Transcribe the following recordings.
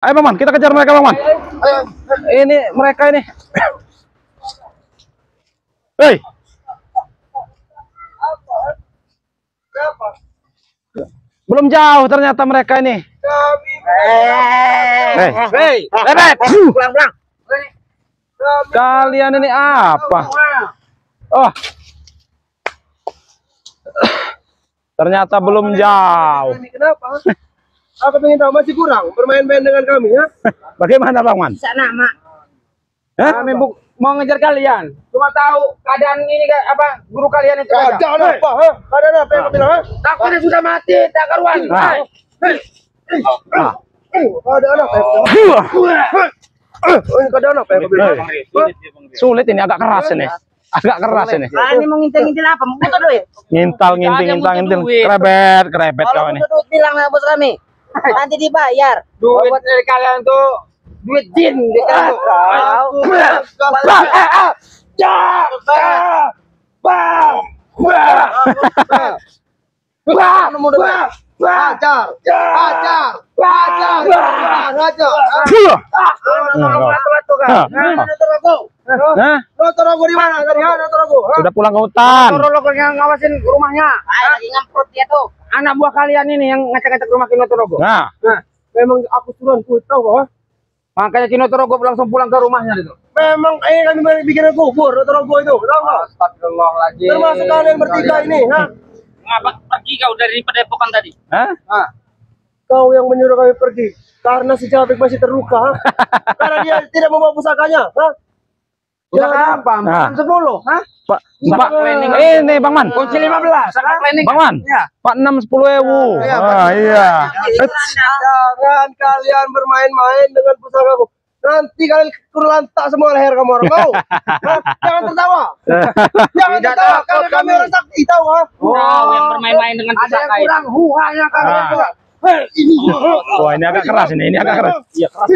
Ayo Bang Man, kita kejar mereka Bang Man. Ini mereka ini. Hei. Belum jauh ternyata mereka ini. Hei, pulang. Kalian ini apa? Oh. Ternyata belum jauh. Kenapa? Apa pengen tahu masih kurang bermain-main dengan kami ya? Bagaimana Bang Man? Sana mak. Kami Mau ngejar kalian. Cuma tahu keadaan ini apa guru kalian itu. Keadaan apa? Keadaan apa yang kau bilang? Takutnya sudah mati, tak karuan. Keadaan apa? Keadaan apa yang kau bilang? Sulit ini, agak keras ini. Agak keras ini. Ini mau ngintil apa? Mau butuh duit. Ngintil. Kerebet kau ini. Duit bilang sama bos kami. Nanti dibayar. Duit dari kalian tuh duit jin. Sudah pulang ke hutan. Notorogo yang ngawasin rumahnya. Lagi ngemprot dia tuh. Anak buah kalian ini yang ngecek-ngecek rumah Kinotorogo. Nah, Memang aku suruhan ku tahu kok. Makanya Kinotorogo langsung pulang ke rumahnya itu. Memang kami bikin kubur Notorogo itu, tahu nggak? Astagfirullahaladzim. Termasuk kalian bertiga ini, ha? Ngapa pergi kau dari padepokan tadi? hah? Kau yang menyuruh kami pergi karena si Jabrik masih terluka. Karena dia tidak membawa pusakanya, ha? Pusaka apa? Nah. 10, hah? Pak ini Bang Man. Kunci 15. Pusaka planning. Bang Man. Ya. Pak 6-10.000. Iya. Jangan kalian bermain-main dengan pusakaku. Nanti kalian kurlantak semua leher kamu orang mau. Jangan tertawa. Jangan tertawa karena kami orang sakti tahu, ha? Yang bermain-main dengan pusaka. Ada yang kurang huhanya kalian juga. Wah, ini agak keras ini. Ini agak keras. Iya, keras.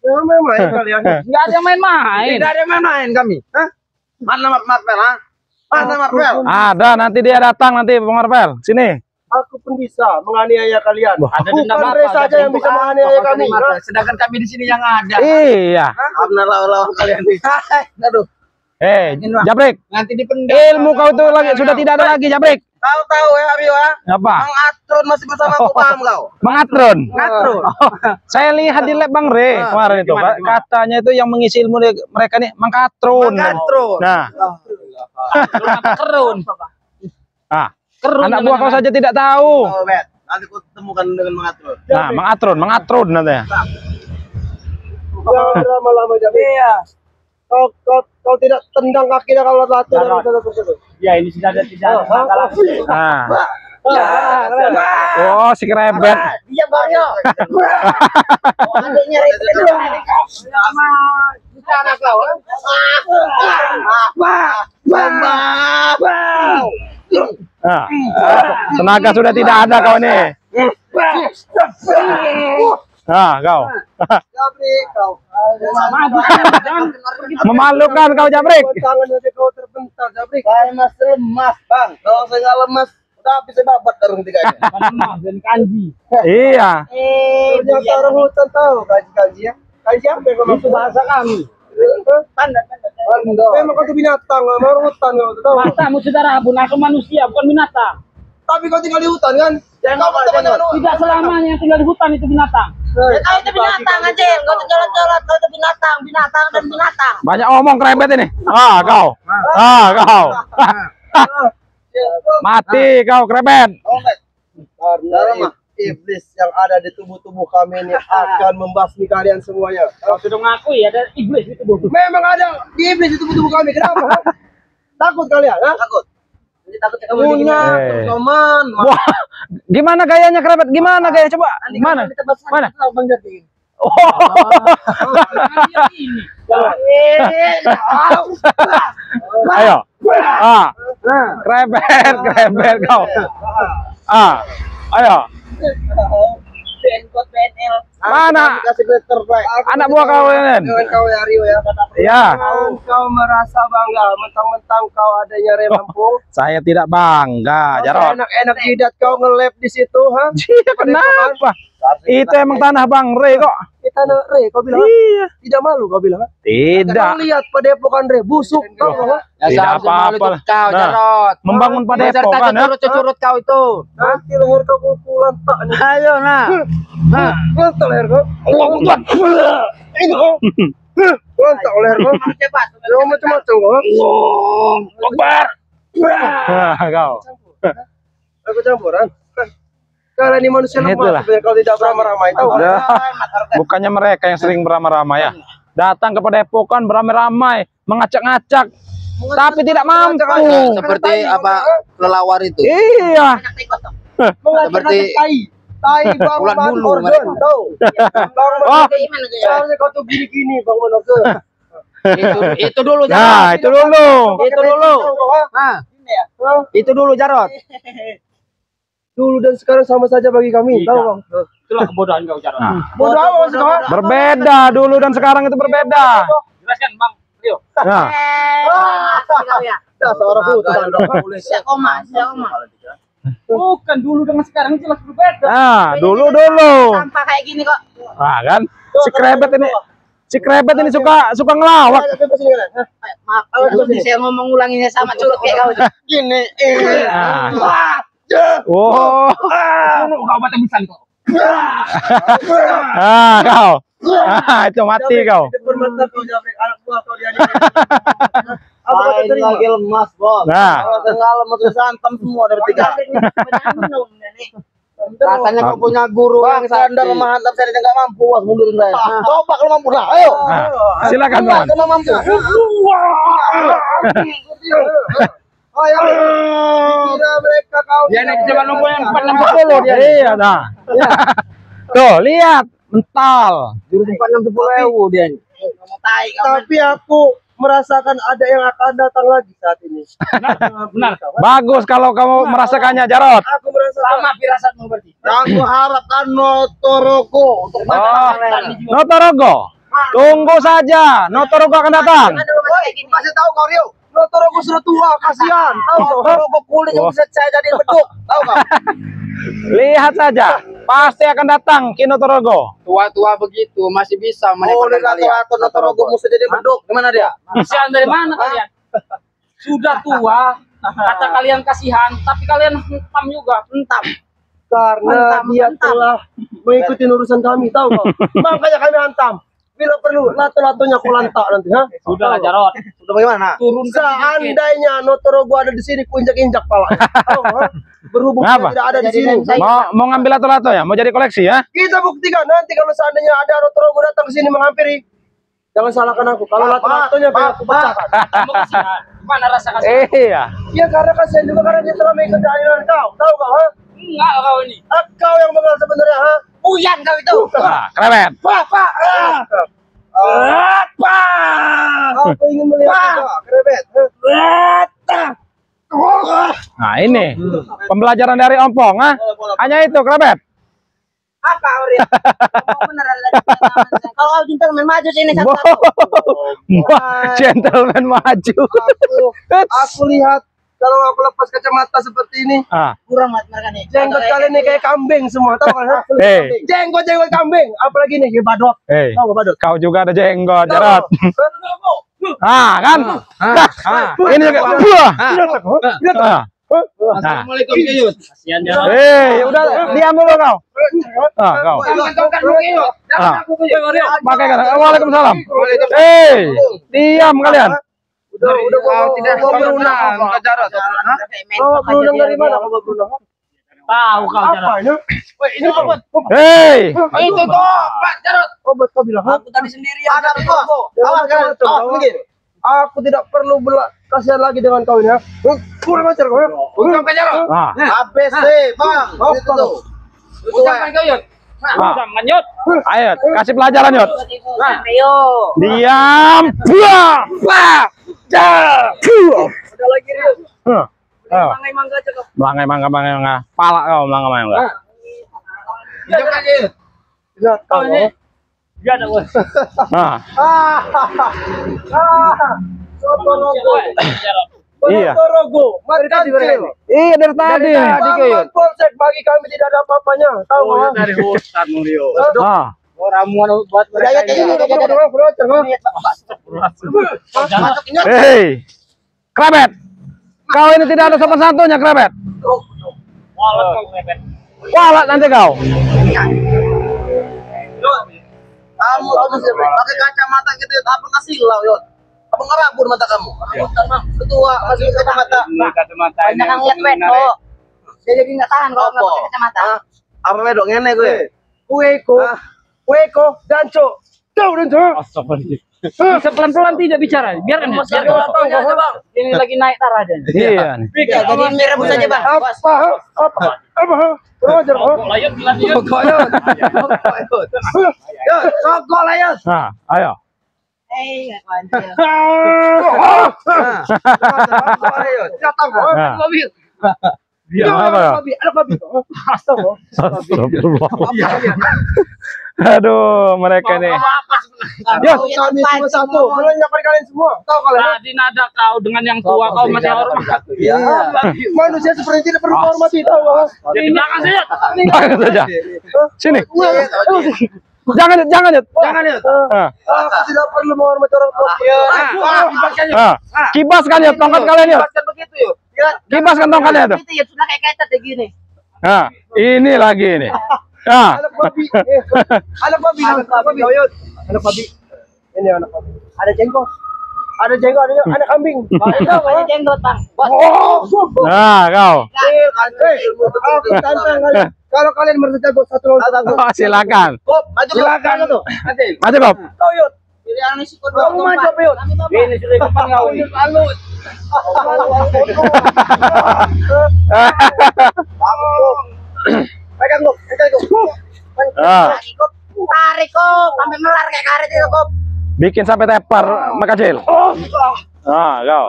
Jangan main kalian. Enggak ada yang main-main. Tidak ada yang main kami. Hah? Mana Marvel, ha? Mana Marvel? Ada, nanti dia datang nanti Bang Marvel. Sini. Aku pun bisa menganiaya kalian. Ada dendam Bukan apa? Ray saja yang bisa menganiaya kami. Sedangkan kami di sini yang ada. Iya. Benar lawan kalian. Aduh. Jabrik. Nanti dipendam. Ilmu kau itu lagi sudah tidak ada lagi, Jabrik. Kau tahu ya, Abi, ha? Apa? Mang Atron masih bersama aku, paham kau? Mengatron. Ngatur. Saya lihat di lab Bang Re kemarin itu. gimana? Katanya itu yang mengisi ilmu mereka nih Mangkatron. Mangkatron. Nah, Kerun. anak buah kau saja tidak tahu. Oh, Bet. Nanti ku temukan dengan Mang Atron. Nah, Mangatron nanti. Jangan lama-lama, Jabi. Iya. Kau tidak tendang kakinya kalau latih dalam satu tersebut. Ya ini sudah ada masalah. Nah. Oh, si kerebet. Diam Baryo. Adiknya itu sama bicara kau. Tenaga sudah tidak ada kau nih. Kau. Jabrik, kau. Memalukan kau, Jabrik. Tangan nanti kau terbentar, Jabrik. Saya masih lemas, Bang. Kalau saya nggak lemas, udah bisa babat darung tiganya. Dan kanji. Iya. Ternyata orang hutan tahu kanji ya. Kanji apa yang kau maksud? Bahasa kami. Panda. Memang kau itu binatang, orang hutan kau tahu. Matamu saudara pun aku manusia bukan binatang. Tapi kau tinggal di hutan kan? Kau berteman dengan Tidak selamanya yang tinggal di hutan itu binatang. Ya, kau itu binatang aja, kau itu jalan-jalan, kau itu binatang dan binatang. Banyak omong kerebet ini. Kau. Mati kau kerebet. Karena iblis yang ada di tubuh-tubuh kami ini akan membasmi kalian semuanya. Kau sudah ngakui ada iblis di tubuh. Memang ada di iblis di tubuh-tubuh kami. Kenapa? Takut kalian? Takut. Jadi takutnya kamu punya teman. Wah, gimana gayanya kerebet? Gimana gaya coba? Mana? Mana? Bang Jati. Ayo. Kerebet kau. Ayo. Buat BNL. Mana? Kasih letter baik. Anak buah kau ini. Dengan kau ya Rio ya. Iya. Kau merasa bangga mentang-mentang kau adanya rem Lampung. Saya tidak bangga, Jarot. Enak-enak jidat kau nge-lab di situ, ha? Iya, kenapa? Itu emang tanah Bang Re kok. Kita re, kau bilang. Iya. Tidak malu kau bilang. Tidak. Kau lihat Padepokan re busuk kau kau. Tidak apa-apa. Kau, Nah, Jarot. membangun Padepokan, ya? Curut-curut kau itu. Nanti leher kau pukulan tak nih. Ayo, nah. Lantak leher kau. Allah Akbar. Ini kau. Lantak leher kau. Cepat. Kau macam-macam kau. Allah Akbar. Kau. Aku campuran. Kalian ini manusia lemah. Itulah. Sebenarnya kalau tidak beramai-ramai tahu. Udah. Bukannya mereka yang sering beramai-ramai ya. Datang ke Padepokan beramai-ramai, mengacak-ngacak, tapi tidak mampu. Seperti apa kelelawar itu. Iya. Seperti tai bang ulat man bulu organ mereka. tahu. Bang Oh. man seharusnya kau tuh gini-gini bang man organ. itu dulu, Nah, Jarot. itu dulu. Itu dulu. Nah, itu dulu, Jarot. Dulu dan sekarang sama saja bagi kami, tahu bang? Itulah kebodohan kau, Jarot. Nah, Bodoh amat sekarang. berbeda dulu dan sekarang itu berbeda. Jelaskan, Bang Rio. Nah, Dah seorang hutan. Siakoma. Bukan dulu dengan sekarang jelas berbeda. nah, dulu. Sampah kayak gini kok. Nah, kan si krebet ini suka ngelawak. Maaf, kalau saya ngomong ulanginnya sama curut kayak kau. Gini. Nah. Oh. Kau baca bisa kok. Ah, kau. Ah, itu mati kau. Bermata kau jawab anak buah kau dia. Apa kau terima? Lagi lemas, Bos. Nah, Kalau tengah lemas santam semua dari tiga. Katanya kau punya guru yang Anda lemah hantam saya enggak mampu, was mundurin saya. Coba kalau mampu lah, ayo. nah, silakan Bang. Kalau mampu. Ayo. Kira mereka kau. Dia naik jalan lumpuh yang 460 dia. Iya, nah. Tuh, lihat, mental. Jurus 460.000 dia. Ngomong tai kau. Tapi aku merasakan ada yang akan datang lagi saat ini. Benar. Bagus kalau kamu merasakannya, Jarot. Aku merasakan. Sama firasatmu berarti. Aku harapkan Notorogo untuk Oh, Notorogo. Tunggu saja, Notorogo akan datang. kasih tahu kau Rio. Notorogo sudah tua, kasihan. Tahu kau? Notorogo kulitnya bisa saya jadiin beduk. Tahu kau? Lihat saja, pasti akan datang ke Notorogo. Tua-tua begitu masih bisa Oh, menepatkan kalian. atau Notorogo mesti jadi beduk. Gimana dia? Kasihan dari mana kalian? Sudah tua, kata kalian kasihan, tapi kalian hentam juga, hentam. Karena dia telah mengikuti urusan kami, tahu kau? Makanya kami hantam. Bila perlu, lato-latonya aku lantak nanti, ha? Sudah, Jarot. Sudah bagaimana? Turunkan sedikit. Seandainya Notorogo ada di sini, ku injak-injak pala. Tahu, ha? Berhubung Kenapa? dia tidak ada di sini. Mau ngambil lato-lato ya? Mau jadi koleksi ya? Kita buktikan nanti kalau seandainya ada Notorogo datang ke sini menghampiri. Jangan salahkan aku. Kalau lato-latonya pengen aku pecahkan. Kamu kasihan. Mana rasa kasihan? Iya. Iya karena kasihan juga karena dia telah mengikuti aliran kau. Tahu kau, ha? Enggak kau ini. Kau yang mengal sebenarnya, ha? Uyan kau itu. Nah, keren. Pak. Apa? Aku ingin melihat Pak, krebet. Nah, ini pembelajaran dari Ompong, ah. Hanya itu, krebet. Apa Ori? Beneran lagi. Kalau kau gentleman maju sini satu-satu. Gentleman maju. Aku lihat kalau aku lepas kacamata seperti ini, Ah, Kurang banget mereka nih. jenggot kalian ini kayak kambing semua, tahu kan? Ha? Hey. Jenggot kambing, apalagi nih kayak badut. hey, Tahu gak badut? kau juga ada jenggot, Tahu Jarot. nggak? Ah, kan? Ini juga. Ah. Assalamualaikum Kiyut. Kasihan Jarot. Udah diam dulu kau. Ah, kau. Ah. Pakai kan. Waalaikumsalam. Diam kalian. Udah gua berulang apa? Jarot. Kau berulang dari mana? Kau berulang? Tahu kau Apa Jarot. ini? Ini obat. Itu kok, Pak Jarot. Obat kau bilang. Aku tadi sendirian. Ada kok. Awas kan. Begini. Aku tidak perlu kasihan lagi dengan kau ini, ya. Kurang ajar kau, ya. Ucapkan Jarot. Ah. ABC, Bang. Itu tuh. Ucapkan kau Yud. Ucapkan Yud. Ayo, kasih pelajaran, Yot. Ayo. Diam. Ada lagi, Rio. Mangai mangga. Pala kau, mangga. Ucapkan Yud. Lihat Oh, kau. ini. Dia ada bos. Nah, Sotorogo. Iya. Sotorogo. Mari kancil. iya dari tadi. Bangun polsek bagi kami tidak ada apa-apanya. Tahu Oh, nggak? dari hutan Rio. Ah, Ramuan buat Ya, ya, mereka. hei, Kerabat, kau ini tidak ada sopan santunnya, Kerabat. Walat kau krebet. Walat nanti kau. Kamu pakai kacamata gitu, apa kasih lau, Yot? Apa ngerabur mata kamu? Ketua masih kacamata. Kacamata ini. Banyak yang lihat wedok. Dia jadi nggak tahan kalau nggak pakai kacamata. Apa wedok ngene gue? Kueko, danco. Tahu danco? Bisa pelan-pelan tidak bicara. Biarkan ya. Biarkan. Ini lagi naik darahnya. Iya. Ya, jadi ini rebus aja bang. Apa? Roger, Layut bilang dia. Yot, sokol lah, Yot. Nah, ayo. Nggak kancil. Datang, Nah, Mobil. dia apa ya? Ada babi. Astagfirullah. Aduh, mereka nih. Yot, kami cuma satu. Menanyakan kalian semua. Tahu kalian? Tadi nada kau dengan yang tua kau masih hormat. Iya. Manusia seperti tidak perlu hormati, tahu nggak? Jadi belakang saja. Jangan saja. Sini. Jangan, jangan, Yud. Jangan, Yot. Ah, Aku tidak perlu menghormati orang tua. ah. Kibaskan ya tongkat kalian ya. Begitu, Yot. Kibaskan tongkatnya tuh. Itu ya sudah kayak ketet ya gini. Nah, ini lagi ini. Ah, Anak babi. Anak babi. Anak babi. Yot. Anak babi. Ini anak babi. Ada jengkol. Ada jengkol, ada anak kambing. Ada jenggot bang. nah kau. Aku tantang kalian. Kalau kalian mereka satu lawan satu. Oh, silakan. Silakan tuh. Maju, Bob. Tahu, Yot. Pilihan ini sih Kamu maju, Yot. Ini sudah depan kau ini. Pegang kok, pegang kok. Ah, tarik kok, sampai melar kayak karet itu kok. bikin sampai tepar makacil. Ah, kau.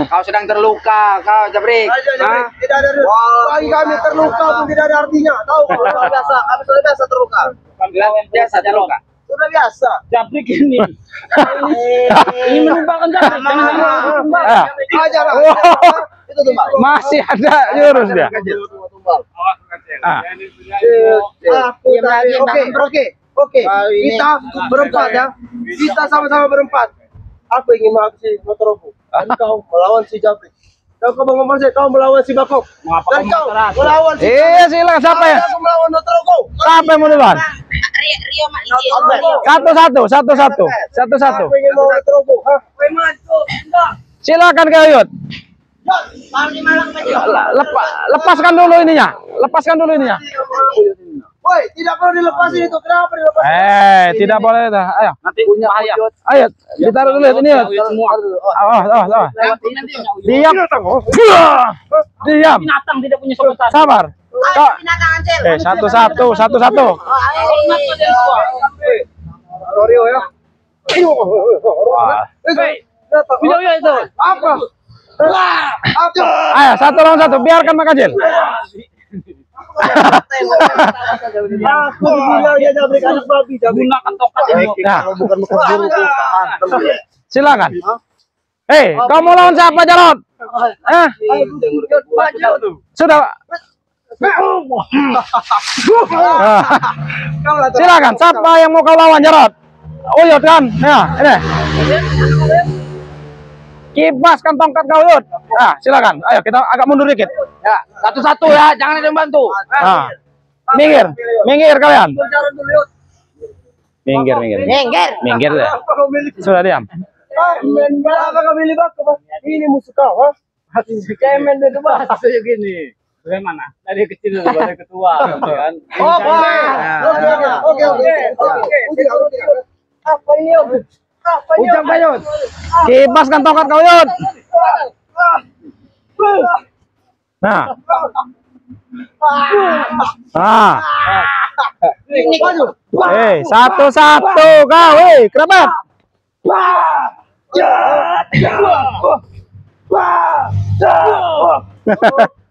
Kau sedang terluka, kau Jabrik. Tidak ada. Bagi kami terluka pun tidak ada artinya. Tahu, sudah biasa. Kami sudah biasa terluka. Biasa terluka. Sudah biasa. Jabrik ini. Ini menumbangkan Jabrik. Ah, Ajar. Itu tuh, Mbak. masih ada jurus dia. Ah, Aku tadi. Oke. Kita berempat ya. Kita sama-sama berempat. Aku ingin mengaksi Motorogo. Dan kau melawan si Jabrik. Dan kau Bang Omar, kau melawan si Bakok. Dan kau melawan si iya silakan siapa ya? Aku melawan Motorogo. Siapa yang mau duluan? Rio mak ini. Satu. Aku ingin melawan Motorogo. Hah? Silakan kau Yud. Kalau di Malang baju. Lepaskan dulu ininya. Woi, tidak perlu dilepasin itu. Kenapa dilepasin? Tidak boleh dah. Ayo. Nanti bahaya. Ayo, ditaruh dulu ini ya. Semua. Awas. Nanti Diam. Diam. binatang tidak punya sopan santun. Sabar. Kak. Binatang Ancel. Satu-satu. Hormat pada yang tua. Rio ya. Wah. Video itu. Apa? Apa? Ayo, satu lawan satu. Biarkan Makacil. Aku dibilang dia Jabrik anak babi. Gunakan tongkat ini. Nah, Bukan guru silakan. Hei, kau mau lawan siapa, Jarot? Sudah. Silakan. Siapa yang mau kau lawan, Jarot? Uyut kan? Ya, ini. Kibaskan tongkat kau, Uyut. Nah, silakan. Ayo, kita agak mundur dikit. Ya, satu-satu ya, jangan ada yang bantu. Nah, minggir kalian. Minggir. Minggir deh. Sudah diam. Apa kau milih Bakok? Ini musuh kau, ha? Cemen itu Bang. Kayak gini. Bagaimana? Dari kecil dari ketua, kan? Oke. Apa ini, Om? Ujang Bayut. Kibaskan tongkat kau, Yud. Nah. Ini maju. Satu-satu kau, kerabat.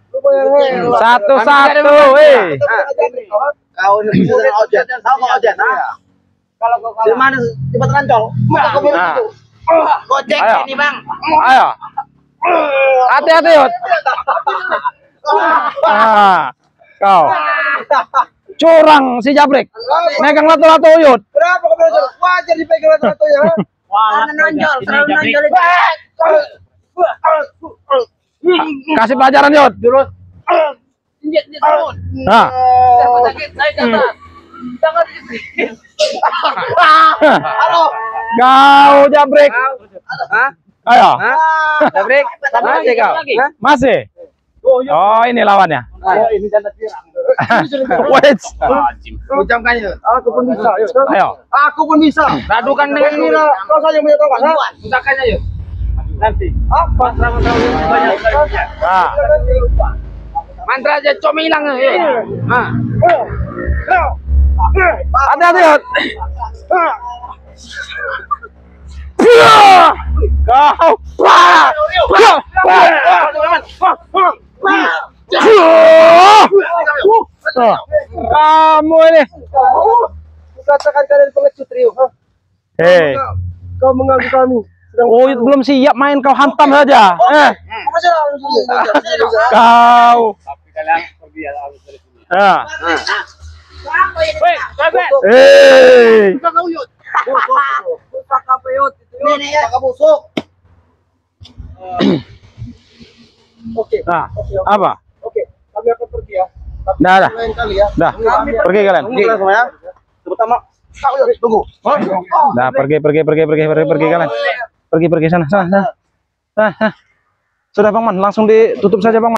Lu bayar Satu-satu, Kau ini bisa ojen. Tahu kau ojen? Kalau kau di mana cepat rancol? Aku bilang Nah. itu. Gojek Ayo. ini bang. Ayo. Hati-hati, Yud. Kau. Curang si Jabrik. Megang lato-lato, Yud. Kenapa kau bilang curang? Wajar dipegang rata-rata ya. Karena nonjol, selalu nonjol itu. Kasih pelajaran, Yud. Injek di turun. Nah. Sakit, naik ke atas. Jangan dikit. Halo. Kau Jabrik. Ayo. Jabrik, masih kau? Masih. Oh, ini lawannya. Ini janda tirang. Wait. Ucapkan itu. Aku pun bisa. Ayo. Aku pun bisa. Radukan dengan Ini lah. Kau saja yang punya tongkat. Ha? Gunakannya yuk. Nanti. Apa? Nah. Mantra aja com hilang yuk. Nah. Hati-hati, Yud. Kau. Kamu ini. Katakan kalian pengecut Rio. Ha? Hei. Kau mengganggu kami. Oh, itu belum siap main, kau hantam saja. Apa sih lah? Kau. Ah. Hei. Nenek ya. Kakak busuk. Oke. Nah, apa? Oke. Kami akan pergi ya. Tapi Dah, dah. lain kali ya. Dah. Pergi kalian. Tunggu semua ya. Terutama kau ya, tunggu. Dah, pergi kalian. Pergi sana. Sudah, Bang Man, langsung ditutup saja, Bang Man.